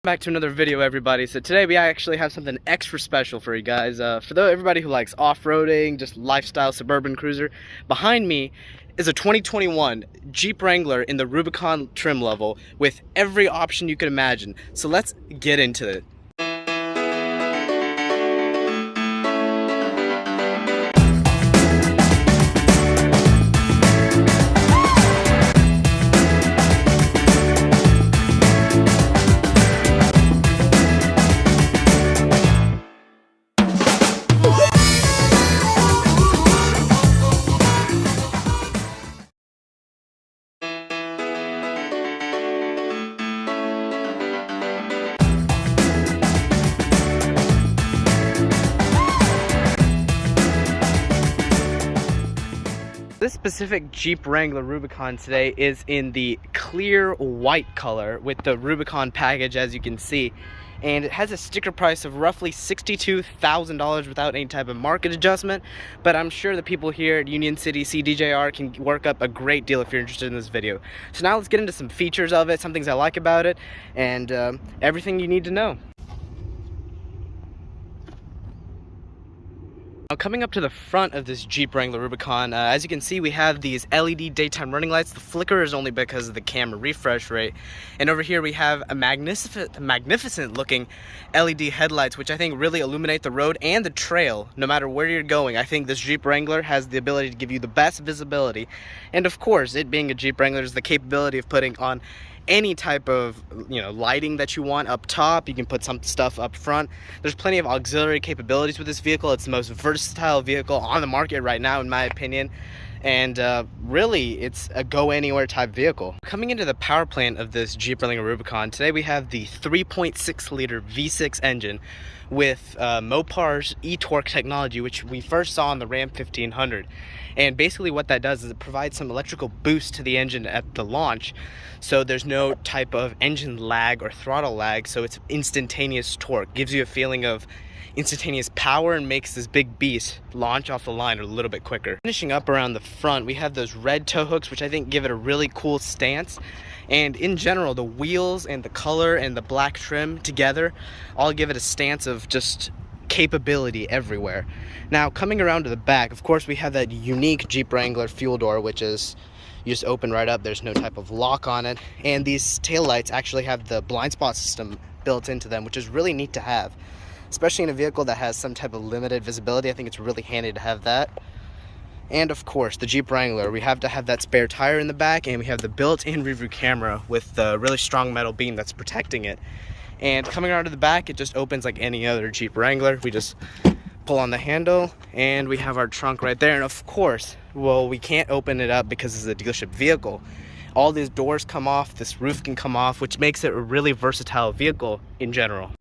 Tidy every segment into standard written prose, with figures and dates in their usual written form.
Back to another video, everybody. So today we actually have something extra special for you guys. For everybody who likes off-roading, just lifestyle suburban cruiser, behind me is a 2021 Jeep Wrangler in the Rubicon trim level with every option you could imagine. So let's get into it. This specific Jeep Wrangler Rubicon today is in the clear white color with the Rubicon package, as you can see, and it has a sticker price of roughly $62,000 without any type of market adjustment, but I'm sure the people here at Union City CDJR can work up a great deal if you're interested in this video. So now let's get into some features of it, some things I like about it, and everything you need to know. Now, coming up to the front of this Jeep Wrangler Rubicon, as you can see, we have these LED daytime running lights. The flicker is only because of the camera refresh rate. And over here we have a magnificent looking LED headlights, which I think really illuminate the road and the trail, no matter where you're going. I think this Jeep Wrangler has the ability to give you the best visibility. And of course, it being a Jeep Wrangler, is the capability of putting on any type of lighting that you want up top. You can put some stuff up front. There's plenty of auxiliary capabilities with this vehicle. It's the most versatile vehicle on the market right now, in my opinion, and really it's a go anywhere type vehicle. Coming into the power plant of this Jeep Wrangler Rubicon, today we have the 3.6 liter V6 engine with Mopar's e-torque technology, which we first saw on the Ram 1500. And basically what that does is it provides some electrical boost to the engine at the launch, so there's no type of engine lag or throttle lag, so it's instantaneous torque. Gives you a feeling of instantaneous power and makes this big beast launch off the line a little bit quicker. Finishing up around the front, we have those red tow hooks, which I think give it a really cool stance. And in general, the wheels and the color and the black trim together all give it a stance of just capability everywhere. Now, coming around to the back, of course, we have that unique Jeep Wrangler fuel door, which is you just open right up. There's no type of lock on it, and these taillights actually have the blind spot system built into them, which is really neat to have, especially in a vehicle that has some type of limited visibility. I think it's really handy to have that. And of course, the Jeep Wrangler, we have to have that spare tire in the back, and we have the built-in rear-view camera with the really strong metal beam that's protecting it. And coming around to the back, it just opens like any other Jeep Wrangler. We just pull on the handle and we have our trunk right there. And of course, well, we can't open it up because it's a dealership vehicle. All these doors come off, this roof can come off, which makes it a really versatile vehicle in general.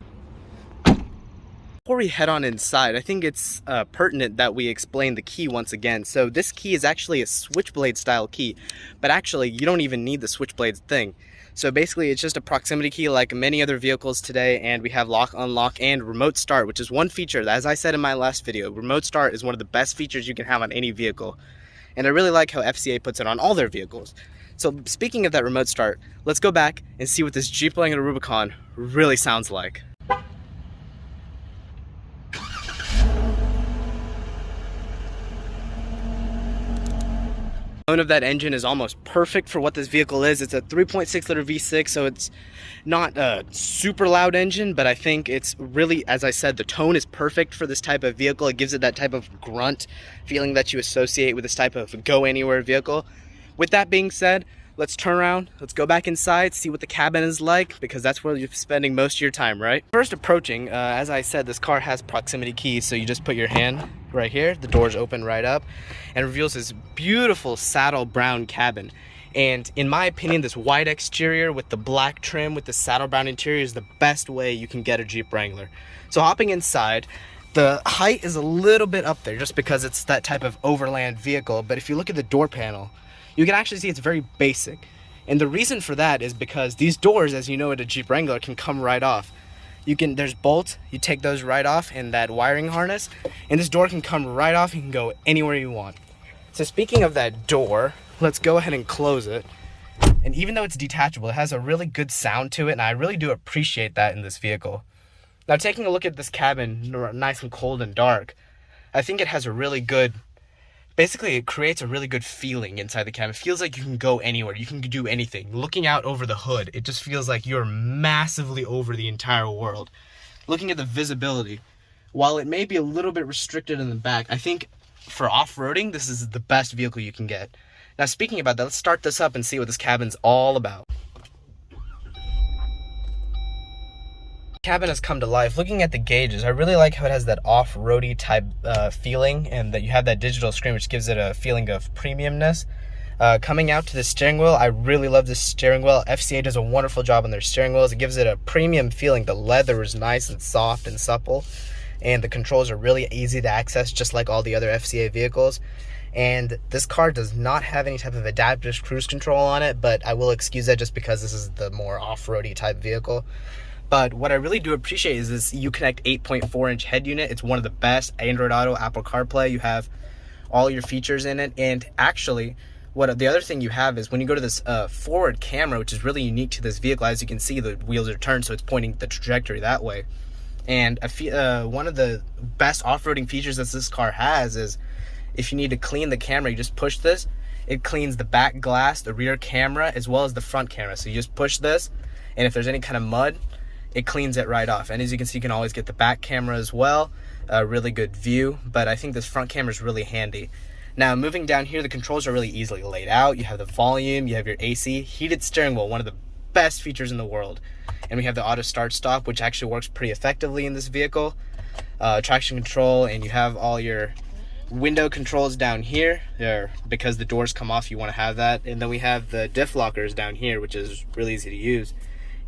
Before we head on inside, I think it's pertinent that we explain the key once again. So this key is actually a switchblade style key, but actually you don't even need the switchblade thing. So basically it's just a proximity key like many other vehicles today, and we have lock, unlock, and remote start, which is one feature that, as I said in my last video, remote start is one of the best features you can have on any vehicle. And I really like how FCA puts it on all their vehicles. So speaking of that remote start, let's go back and see what this Jeep Wrangler Rubicon really sounds like. The tone of that engine is almost perfect for what this vehicle is. It's a 3.6 liter V6, so it's not a super loud engine, but I think it's really, as I said, the tone is perfect for this type of vehicle. It gives it that type of grunt feeling that you associate with this type of go anywhere vehicle. With that being said, let's turn around, let's go back inside, see what the cabin is like, because that's where you're spending most of your time, right? First approaching, as I said, this car has proximity keys, so you just put your hand right here, the doors open right up, and it reveals this beautiful saddle brown cabin. And in my opinion, this white exterior with the black trim with the saddle brown interior is the best way you can get a Jeep Wrangler. So hopping inside, the height is a little bit up there just because it's that type of overland vehicle, but if you look at the door panel, you can actually see it's very basic. And the reason for that is because these doors, as you know, at a Jeep Wrangler, can come right off. There's bolts, you take those right off in that wiring harness, and this door can come right off. You can go anywhere you want. So speaking of that door, let's go ahead and close it. And even though it's detachable, it has a really good sound to it, and I really do appreciate that in this vehicle. Now, taking a look at this cabin, nice and cold and dark, I think it has a really good, basically it creates a really good feeling inside the cabin. It feels like you can go anywhere, you can do anything. Looking out over the hood, it just feels like you're massively over the entire world. Looking at the visibility, while it may be a little bit restricted in the back, I think for off-roading, this is the best vehicle you can get. Now, speaking about that, let's start this up and see what this cabin's all about. Cabin has come to life. Looking at the gauges, I really like how it has that off-roady type feeling, and that you have that digital screen, which gives it a feeling of premiumness. Coming out to the steering wheel, I really love this steering wheel. FCA does a wonderful job on their steering wheels. It gives it a premium feeling. The leather is nice and soft and supple, and the controls are really easy to access, just like all the other FCA vehicles. And this car does not have any type of adaptive cruise control on it, but I will excuse that just because this is the more off-roady type vehicle. But what I really do appreciate is this Uconnect 8.4-inch head unit. It's one of the best. Android Auto, Apple CarPlay, you have all your features in it. And actually, the other thing you have is when you go to this forward camera, which is really unique to this vehicle, as you can see, the wheels are turned, so it's pointing the trajectory that way. And one of the best off-roading features that this car has is, if you need to clean the camera, you just push this. It cleans the back glass, the rear camera, as well as the front camera. So you just push this, and if there's any kind of mud, it cleans it right off. And as you can see, you can always get the back camera as well. A really good view, but I think this front camera is really handy. Now, moving down here, the controls are really easily laid out. You have the volume, you have your AC, heated steering wheel, one of the best features in the world. And we have the auto start stop, which actually works pretty effectively in this vehicle. Traction control, and you have all your window controls down here there, because the doors come off, you want to have that. And then we have the diff lockers down here, which is really easy to use.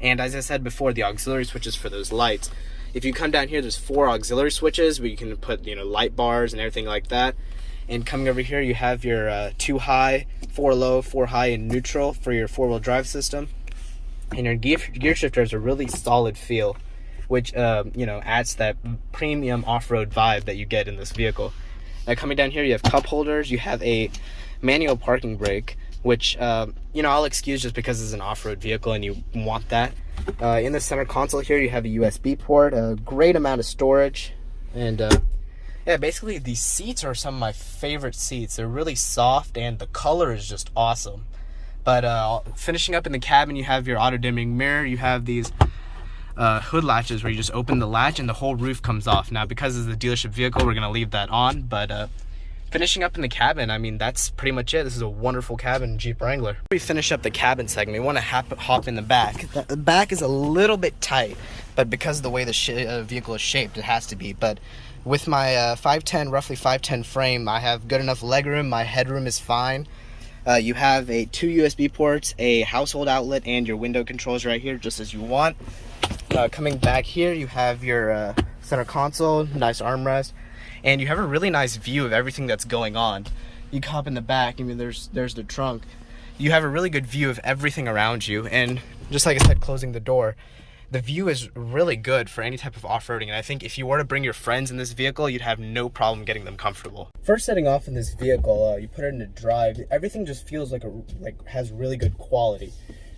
And as I said before, the auxiliary switches for those lights. If you come down here, there's 4 auxiliary switches where you can put, light bars and everything like that. And coming over here, you have your 2 high, 4 low, 4 high, and neutral for your 4-wheel drive system. And your gear shifter has a really solid feel, which adds that premium off-road vibe that you get in this vehicle. Now, coming down here, you have cup holders. You have a manual parking brake, which I'll excuse just because it's an off-road vehicle and you want that. In the center console here, you have a USB port, a great amount of storage, and yeah, basically these seats are some of my favorite seats. They're really soft, and the color is just awesome. But finishing up in the cabin, you have your auto-dimming mirror. You have these hood latches where you just open the latch and the whole roof comes off. Now, because it's a dealership vehicle, we're gonna leave that on, but finishing up in the cabin, I mean, that's pretty much it. This is a wonderful cabin, Jeep Wrangler. We finish up the cabin segment. We want to hop in the back. The back is a little bit tight, but because of the way the vehicle is shaped, it has to be. But with my 5'10", roughly 5'10" frame, I have good enough legroom. My headroom is fine. You have 2 USB ports, a household outlet, and your window controls right here, just as you want. Coming back here, you have your center console, nice armrest, and you have a really nice view of everything that's going on. You hop in the back, I mean, there's the trunk. You have a really good view of everything around you, and just like I said, closing the door, the view is really good for any type of off-roading, and I think if you were to bring your friends in this vehicle, you'd have no problem getting them comfortable. First setting off in this vehicle, you put it into drive, everything just feels like has really good quality.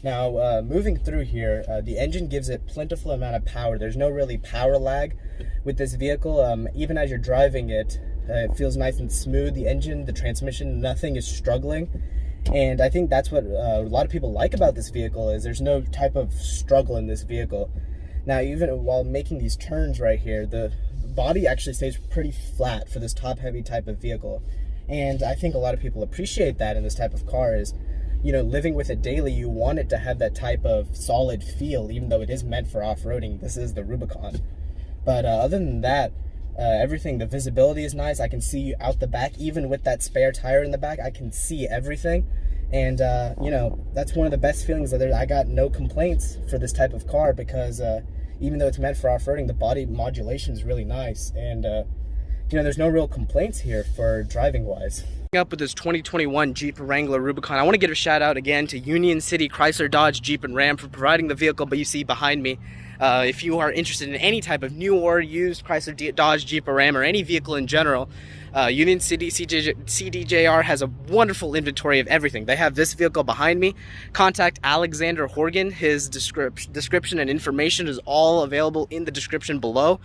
Now, moving through here, the engine gives it plentiful amount of power. There's no really power lag with this vehicle. Even as you're driving it, it feels nice and smooth. The engine, the transmission, nothing is struggling. And I think that's what a lot of people like about this vehicle, is there's no type of struggle in this vehicle. Now, even while making these turns right here, the body actually stays pretty flat for this top-heavy type of vehicle. And I think a lot of people appreciate that in this type of car. Is, living with it daily, you want it to have that type of solid feel, even though it is meant for off-roading. This is the Rubicon. But other than that, everything, the visibility is nice. I can see out the back, even with that spare tire in the back, I can see everything. And that's one of the best feelings. I got no complaints for this type of car, because even though it's meant for off-roading, the body modulation is really nice. And there's no real complaints here for driving wise. Up with this 2021 Jeep Wrangler Rubicon, I want to give a shout out again to Union City, Chrysler, Dodge, Jeep, and Ram for providing the vehicle. But you see behind me, if you are interested in any type of new or used Chrysler, Dodge, Jeep, or Ram, or any vehicle in general, Union City CDJR has a wonderful inventory of everything. They have this vehicle behind me. Contact Alexander Horgan. His description and information is all available in the description below.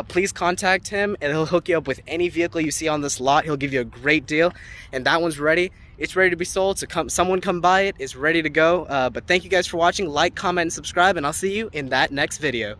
Please contact him and he'll hook you up with any vehicle you see on this lot. He'll give you a great deal, and that one's ready. It's ready to be sold, so someone come buy it. It's ready to go. But thank you guys for watching. Like, comment, and subscribe, and I'll see you in that next video.